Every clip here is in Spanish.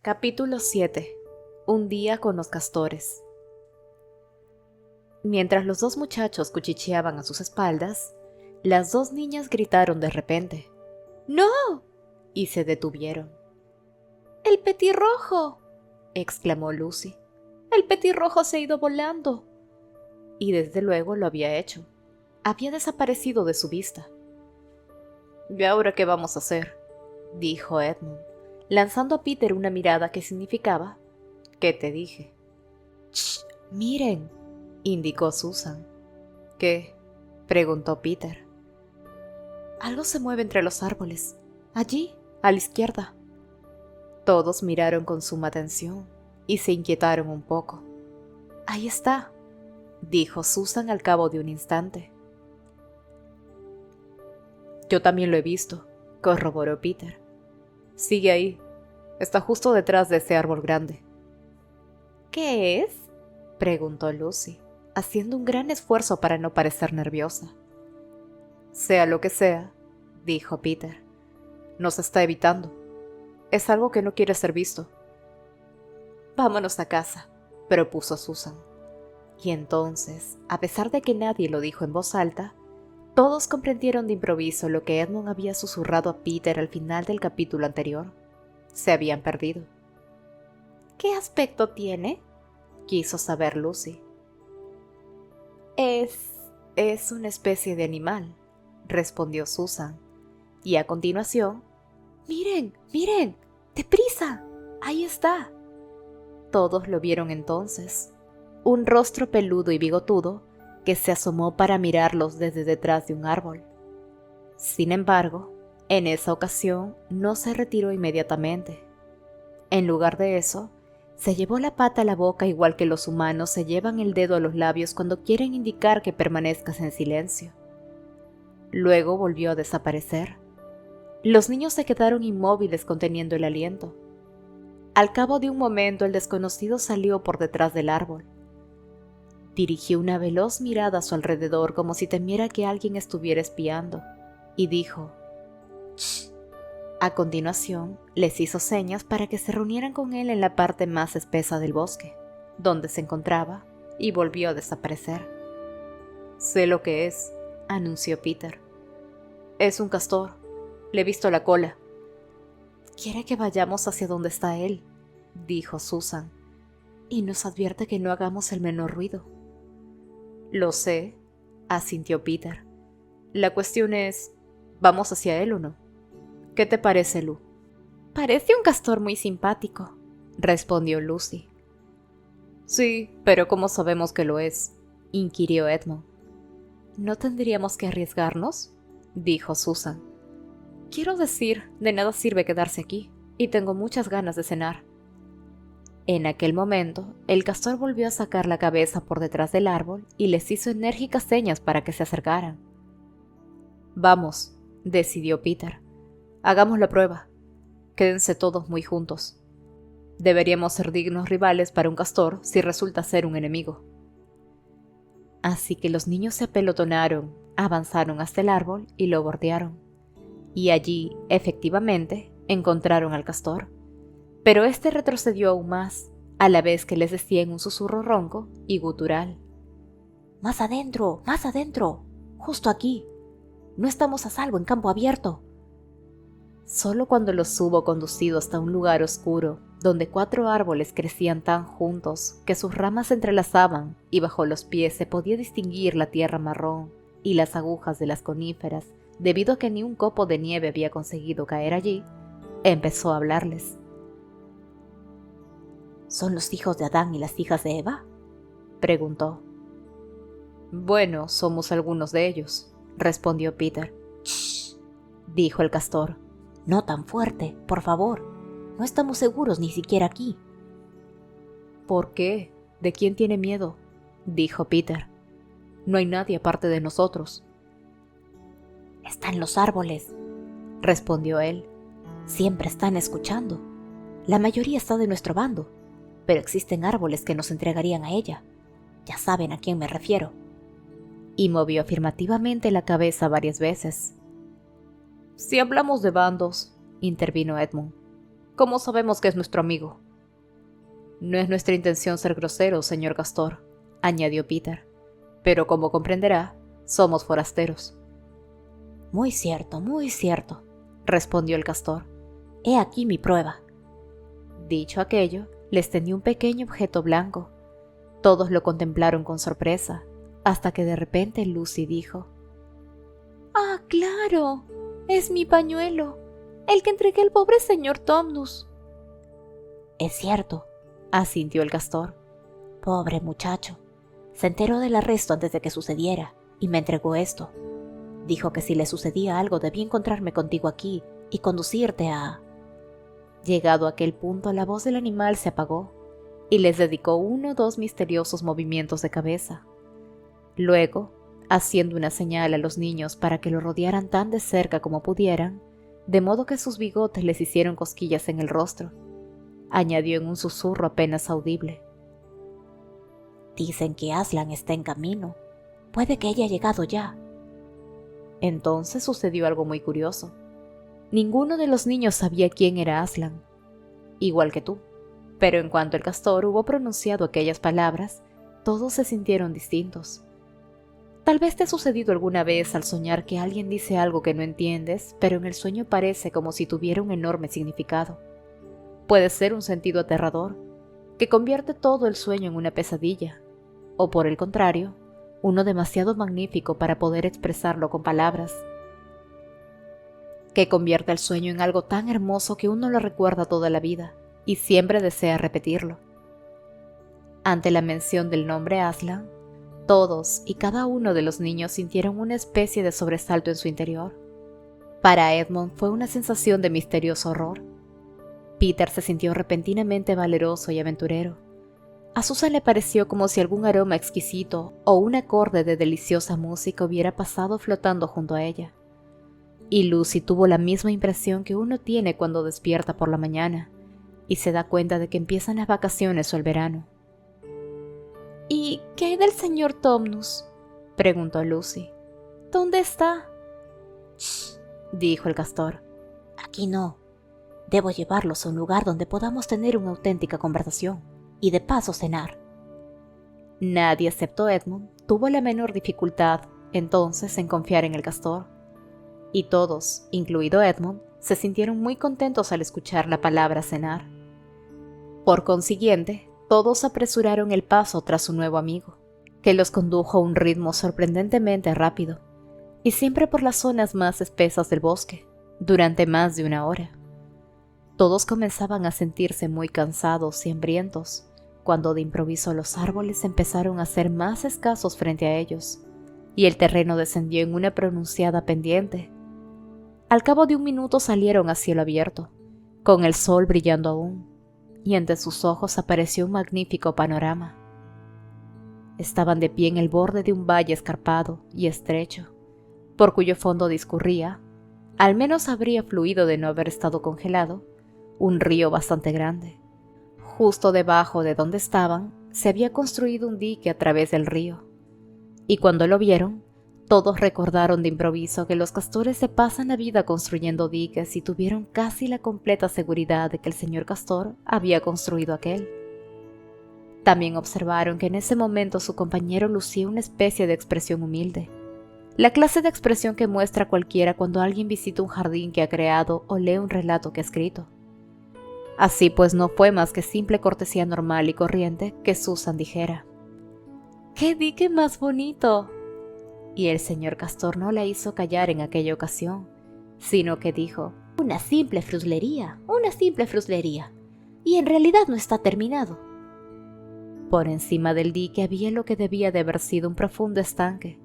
Capítulo 7. Un día con los castores. Mientras los dos muchachos cuchicheaban a sus espaldas, las dos niñas gritaron de repente: ¡No! Y se detuvieron. ¡El petirrojo!, exclamó Lucy. ¡El petirrojo se ha ido volando! Y desde luego lo había hecho. Había desaparecido de su vista. ¿Y ahora qué vamos a hacer?, dijo Edmund, lanzando a Peter una mirada que significaba: ¿qué te dije? —¡Shh! ¡Miren!, indicó Susan. ¿Qué? —preguntó Peter. Algo se mueve entre los árboles, allí, a la izquierda. Todos miraron con suma atención y se inquietaron un poco. Ahí está, dijo Susan al cabo de un instante. Yo también lo he visto, corroboró Peter. Sigue ahí. Está justo detrás de ese árbol grande. ¿Qué es?, preguntó Lucy, haciendo un gran esfuerzo para no parecer nerviosa. Sea lo que sea, dijo Peter, nos está evitando. Es algo que no quiere ser visto. Vámonos a casa, propuso Susan. Y entonces, a pesar de que nadie lo dijo en voz alta, todos comprendieron de improviso lo que Edmund había susurrado a Peter al final del capítulo anterior. Se habían perdido. ¿Qué aspecto tiene?, quiso saber Lucy. Es una especie de animal, respondió Susan. Y a continuación: ¡Miren, miren! ¡Deprisa! ¡Ahí está! Todos lo vieron entonces. Un rostro peludo y bigotudo que se asomó para mirarlos desde detrás de un árbol. Sin embargo, en esa ocasión no se retiró inmediatamente. En lugar de eso, se llevó la pata a la boca igual que los humanos se llevan el dedo a los labios cuando quieren indicar que permanezcas en silencio. Luego volvió a desaparecer. Los niños se quedaron inmóviles conteniendo el aliento. Al cabo de un momento el desconocido salió por detrás del árbol. Dirigió una veloz mirada a su alrededor como si temiera que alguien estuviera espiando, y dijo: «¡Shh!». A continuación, les hizo señas para que se reunieran con él en la parte más espesa del bosque, donde se encontraba, y volvió a desaparecer. «Sé lo que es», anunció Peter. «Es un castor. Le he visto la cola». «Quiere que vayamos hacia donde está él», dijo Susan, «y nos advierte que no hagamos el menor ruido». «Lo sé», asintió Peter. «La cuestión es, ¿vamos hacia él o no? ¿Qué te parece, Lu?» «Parece un castor muy simpático», respondió Lucy. «Sí, pero ¿cómo sabemos que lo es?», inquirió Edmund. «¿No tendríamos que arriesgarnos?», dijo Susan. «Quiero decir, de nada sirve quedarse aquí, y tengo muchas ganas de cenar». En aquel momento, el castor volvió a sacar la cabeza por detrás del árbol y les hizo enérgicas señas para que se acercaran. «Vamos», decidió Peter. «Hagamos la prueba. Quédense todos muy juntos. Deberíamos ser dignos rivales para un castor si resulta ser un enemigo». Así que los niños se apelotonaron, avanzaron hasta el árbol y lo bordearon. Y allí, efectivamente, encontraron al castor. Pero este retrocedió aún más, a la vez que les decía en un susurro ronco y gutural: más adentro, justo aquí. No estamos a salvo en campo abierto». Solo cuando los hubo conducido hasta un lugar oscuro, donde 4 árboles crecían tan juntos que sus ramas se entrelazaban y bajo los pies se podía distinguir la tierra marrón y las agujas de las coníferas, debido a que ni un copo de nieve había conseguido caer allí, empezó a hablarles. «¿Son los hijos de Adán y las hijas de Eva?», preguntó. «Bueno, somos algunos de ellos», respondió Peter. «Shh», dijo el castor. «No tan fuerte, por favor. No estamos seguros ni siquiera aquí». «¿Por qué? ¿De quién tiene miedo?», dijo Peter. «No hay nadie aparte de nosotros». «Está en los árboles», respondió él. «Siempre están escuchando. La mayoría está de nuestro bando, pero existen árboles que nos entregarían a ella. Ya saben a quién me refiero». Y movió afirmativamente la cabeza varias veces. «Si hablamos de bandos», intervino Edmund, ¿Cómo sabemos que es nuestro amigo? No es nuestra intención ser groseros, señor Castor, añadió Peter, pero como comprenderá, somos forasteros. Muy cierto, respondió el castor. He aquí mi prueba. Dicho aquello, les tendió un pequeño objeto blanco. Todos lo contemplaron con sorpresa, hasta que de repente Lucy dijo: ¡Ah, claro! Es mi pañuelo, el que entregué al pobre señor Tomnus. Es cierto, asintió el castor. Pobre muchacho. Se enteró del arresto antes de que sucediera, y me entregó esto. Dijo que si le sucedía algo debía encontrarme contigo aquí y conducirte a... Llegado a aquel punto, la voz del animal se apagó, y les dedicó 1 o 2 misteriosos movimientos de cabeza. Luego, haciendo una señal a los niños para que lo rodearan tan de cerca como pudieran, de modo que sus bigotes les hicieron cosquillas en el rostro, añadió en un susurro apenas audible: Dicen que Aslan está en camino. Puede que haya llegado ya. Entonces sucedió algo muy curioso. Ninguno de los niños sabía quién era Aslan, igual que tú, pero en cuanto el castor hubo pronunciado aquellas palabras, todos se sintieron distintos. Tal vez te ha sucedido alguna vez al soñar que alguien dice algo que no entiendes, pero en el sueño parece como si tuviera un enorme significado. Puede ser un sentido aterrador, que convierte todo el sueño en una pesadilla, o por el contrario, uno demasiado magnífico para poder expresarlo con palabras, que convierte el sueño en algo tan hermoso que uno lo recuerda toda la vida y siempre desea repetirlo. Ante la mención del nombre Aslan, todos y cada uno de los niños sintieron una especie de sobresalto en su interior. Para Edmund fue una sensación de misterioso horror. Peter se sintió repentinamente valeroso y aventurero. A Susan le pareció como si algún aroma exquisito o un acorde de deliciosa música hubiera pasado flotando junto a ella. Y Lucy tuvo la misma impresión que uno tiene cuando despierta por la mañana y se da cuenta de que empiezan las vacaciones o el verano. ¿Y qué hay del señor Tomnus?, preguntó Lucy. ¿Dónde está? Shh, dijo el castor. Aquí no. Debo llevarlos a un lugar donde podamos tener una auténtica conversación y de paso cenar. Nadie excepto Edmund tuvo la menor dificultad entonces en confiar en el castor, y todos, incluido Edmund, se sintieron muy contentos al escuchar la palabra cenar. Por consiguiente, todos apresuraron el paso tras su nuevo amigo, que los condujo a un ritmo sorprendentemente rápido, y siempre por las zonas más espesas del bosque, durante más de 1 hora. Todos comenzaban a sentirse muy cansados y hambrientos, cuando de improviso los árboles empezaron a ser más escasos frente a ellos, y el terreno descendió en una pronunciada pendiente. Al cabo de 1 minuto salieron a cielo abierto, con el sol brillando aún, y ante sus ojos apareció un magnífico panorama. Estaban de pie en el borde de un valle escarpado y estrecho, por cuyo fondo discurría, al menos habría fluido de no haber estado congelado, un río bastante grande. Justo debajo de donde estaban, se había construido un dique a través del río, y cuando lo vieron, todos recordaron de improviso que los castores se pasan la vida construyendo diques y tuvieron casi la completa seguridad de que el señor Castor había construido aquel. También observaron que en ese momento su compañero lucía una especie de expresión humilde, la clase de expresión que muestra cualquiera cuando alguien visita un jardín que ha creado o lee un relato que ha escrito. Así pues no fue más que simple cortesía normal y corriente que Susan dijera: ¡Qué dique más bonito! Y el señor Castor no la hizo callar en aquella ocasión, sino que dijo: una simple fruslería, y en realidad no está terminado. Por encima del dique había lo que debía de haber sido un profundo estanque,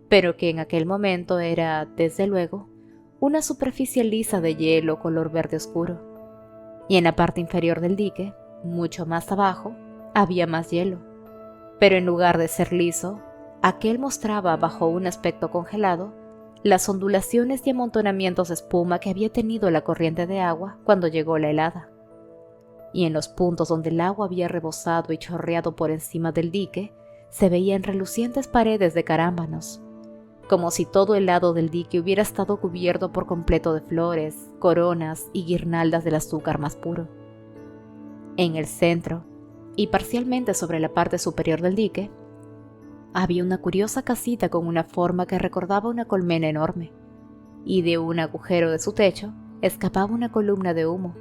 pero que en aquel momento era, desde luego, una superficie lisa de hielo color verde oscuro. Y en la parte inferior del dique, mucho más abajo, había más hielo, pero en lugar de ser liso, aquel mostraba bajo un aspecto congelado las ondulaciones y amontonamientos de espuma que había tenido la corriente de agua cuando llegó la helada. Y en los puntos donde el agua había rebosado y chorreado por encima del dique, se veían relucientes paredes de carámbanos, como si todo el lado del dique hubiera estado cubierto por completo de flores, coronas y guirnaldas del azúcar más puro. En el centro, y parcialmente sobre la parte superior del dique, había una curiosa casita con una forma que recordaba una colmena enorme, y de un agujero de su techo escapaba una columna de humo,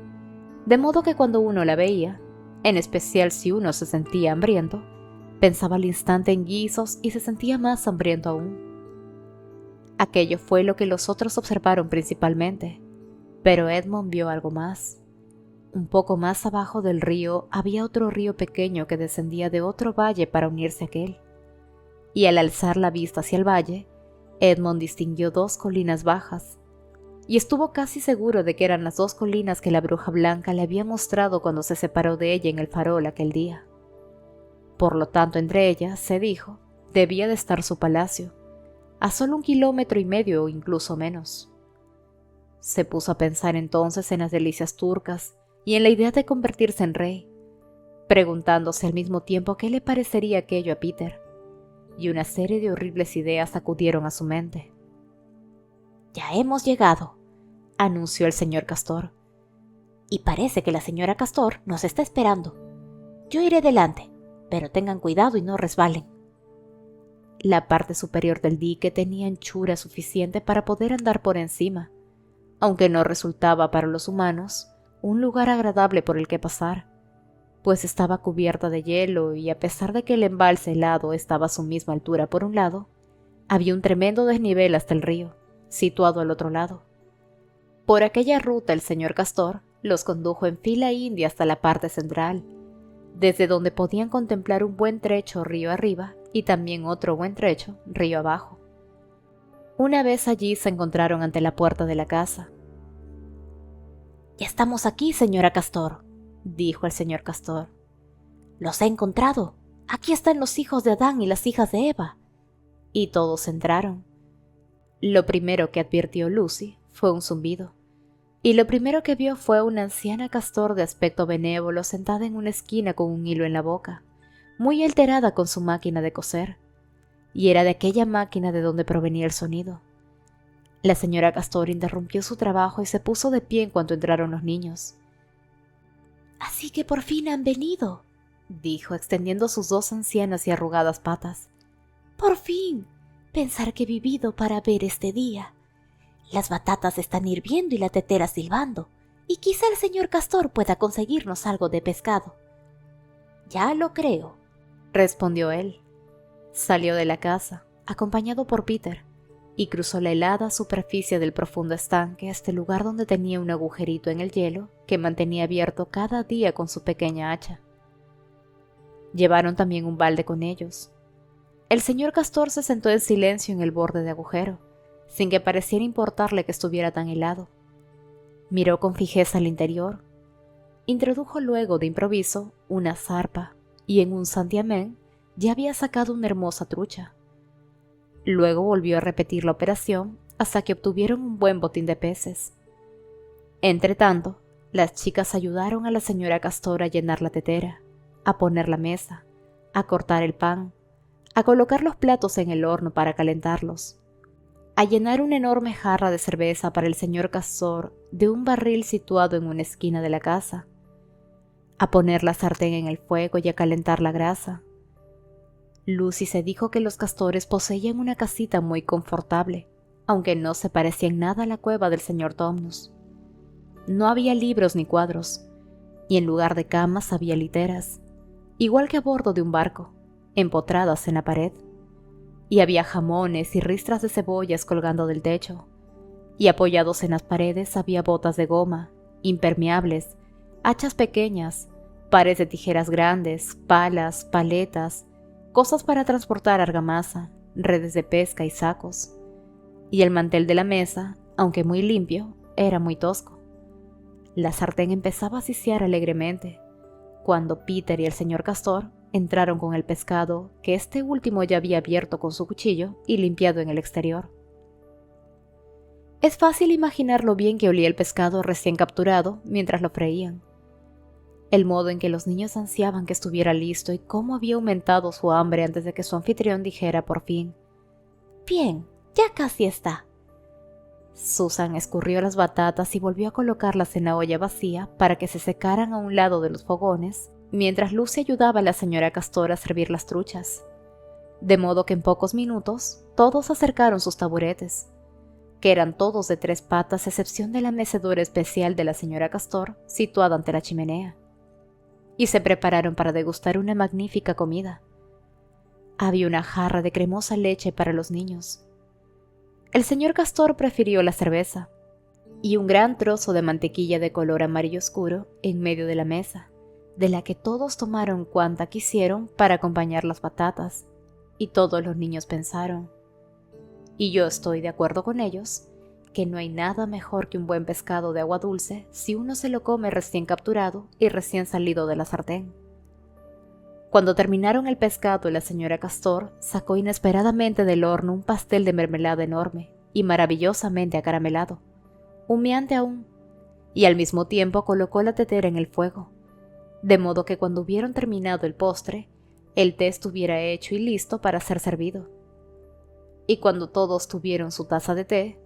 de modo que cuando uno la veía, en especial si uno se sentía hambriento, pensaba al instante en guisos y se sentía más hambriento aún. Aquello fue lo que los otros observaron principalmente, pero Edmund vio algo más. Un poco más abajo del río había otro río pequeño que descendía de otro valle para unirse a aquel, y al alzar la vista hacia el valle, Edmund distinguió dos colinas bajas, y estuvo casi seguro de que eran las dos colinas que la bruja blanca le había mostrado cuando se separó de ella en el farol aquel día. Por lo tanto, entre ellas, se dijo, debía de estar su palacio, a solo 1,5 kilómetros o incluso menos. Se puso a pensar entonces en las delicias turcas y en la idea de convertirse en rey, preguntándose al mismo tiempo qué le parecería aquello a Peter, y una serie de horribles ideas acudieron a su mente. «Ya hemos llegado», anunció el señor Castor, «y parece que la señora Castor nos está esperando. Yo iré delante, pero tengan cuidado y no resbalen». La parte superior del dique tenía anchura suficiente para poder andar por encima, aunque no resultaba para los humanos un lugar agradable por el que pasar, pues estaba cubierta de hielo y a pesar de que el embalse helado estaba a su misma altura por un lado, había un tremendo desnivel hasta el río, situado al otro lado. Por aquella ruta el señor Castor los condujo en fila india hasta la parte central, desde donde podían contemplar un buen trecho río arriba y también otro buen trecho río abajo. Una vez allí se encontraron ante la puerta de la casa. «Ya estamos aquí, señora Castor», dijo el señor Castor. «Los he encontrado. Aquí están los hijos de Adán y las hijas de Eva». Y todos entraron. Lo primero que advirtió Lucy fue un zumbido, y lo primero que vio fue una anciana Castor de aspecto benévolo sentada en una esquina con un hilo en la boca, muy alterada con su máquina de coser, y era de aquella máquina de donde provenía el sonido. La señora Castor interrumpió su trabajo y se puso de pie en cuanto entraron los niños. «Así que por fin han venido», dijo, extendiendo sus dos ancianas y arrugadas patas. «Por fin. Pensar que he vivido para ver este día. Las batatas están hirviendo y la tetera silbando, y quizá el señor Castor pueda conseguirnos algo de pescado». «Ya lo creo», respondió él. Salió de la casa, acompañado por Peter, y cruzó la helada superficie del profundo estanque hasta el lugar donde tenía un agujerito en el hielo que mantenía abierto cada día con su pequeña hacha. Llevaron también un balde con ellos. El señor Castor se sentó en silencio en el borde de agujero, sin que pareciera importarle que estuviera tan helado. Miró con fijeza al interior. Introdujo luego de improviso una zarpa y en un santiamén ya había sacado una hermosa trucha. Luego volvió a repetir la operación hasta que obtuvieron un buen botín de peces. Entretanto, las chicas ayudaron a la señora Castor a llenar la tetera, a poner la mesa, a cortar el pan, a colocar los platos en el horno para calentarlos, a llenar una enorme jarra de cerveza para el señor Castor de un barril situado en una esquina de la casa, a poner la sartén en el fuego y a calentar la grasa. Lucy se dijo que los Castores poseían una casita muy confortable, aunque no se parecía en nada a la cueva del señor Tomnus. No había libros ni cuadros, y en lugar de camas había literas, igual que a bordo de un barco, empotradas en la pared, y había jamones y ristras de cebollas colgando del techo, y apoyados en las paredes había botas de goma, impermeables, hachas pequeñas, pares de tijeras grandes, palas, paletas, cosas para transportar argamasa, redes de pesca y sacos. Y el mantel de la mesa, aunque muy limpio, era muy tosco. La sartén empezaba a sisear alegremente, cuando Peter y el señor Castor entraron con el pescado que este último ya había abierto con su cuchillo y limpiado en el exterior. Es fácil imaginar lo bien que olía el pescado recién capturado mientras lo freían. El modo en que los niños ansiaban que estuviera listo y cómo había aumentado su hambre antes de que su anfitrión dijera por fin: «Bien, Ya casi está. Susan escurrió las batatas y volvió a colocarlas en la olla vacía para que se secaran a un lado de los fogones, mientras Lucy ayudaba a la señora Castor a servir las truchas. De modo que en pocos minutos todos acercaron sus taburetes, que eran todos de 3 patas a excepción de la mecedora especial de la señora Castor, situada ante la chimenea, y se prepararon para degustar una magnífica comida. Había una jarra de cremosa leche para los niños. El señor Castor prefirió la cerveza, y un gran trozo de mantequilla de color amarillo oscuro en medio de la mesa, de la que todos tomaron cuanta quisieron para acompañar las batatas, y todos los niños pensaron, y yo estoy de acuerdo con ellos, que no hay nada mejor que un buen pescado de agua dulce si uno se lo come recién capturado y recién salido de la sartén. Cuando terminaron el pescado, la señora Castor sacó inesperadamente del horno un pastel de mermelada enorme y maravillosamente acaramelado, humeante aún, y al mismo tiempo colocó la tetera en el fuego, de modo que cuando hubieron terminado el postre, el té estuviera hecho y listo para ser servido. Y cuando todos tuvieron su taza de té,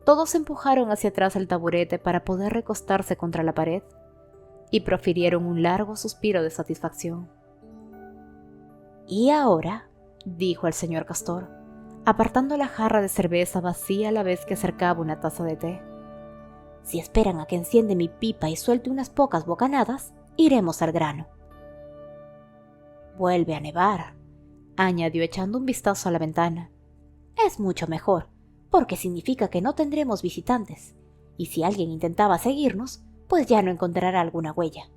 todos empujaron hacia atrás el taburete para poder recostarse contra la pared, y profirieron un largo suspiro de satisfacción. «Y ahora», dijo el señor Castor, apartando la jarra de cerveza vacía a la vez que acercaba una taza de té, «si esperan a que enciende mi pipa y suelte unas pocas bocanadas, iremos al grano». «Vuelve a nevar», añadió echando un vistazo a la ventana. «Es mucho mejor, porque significa que no tendremos visitantes, y si alguien intentaba seguirnos, pues ya no encontrará alguna huella».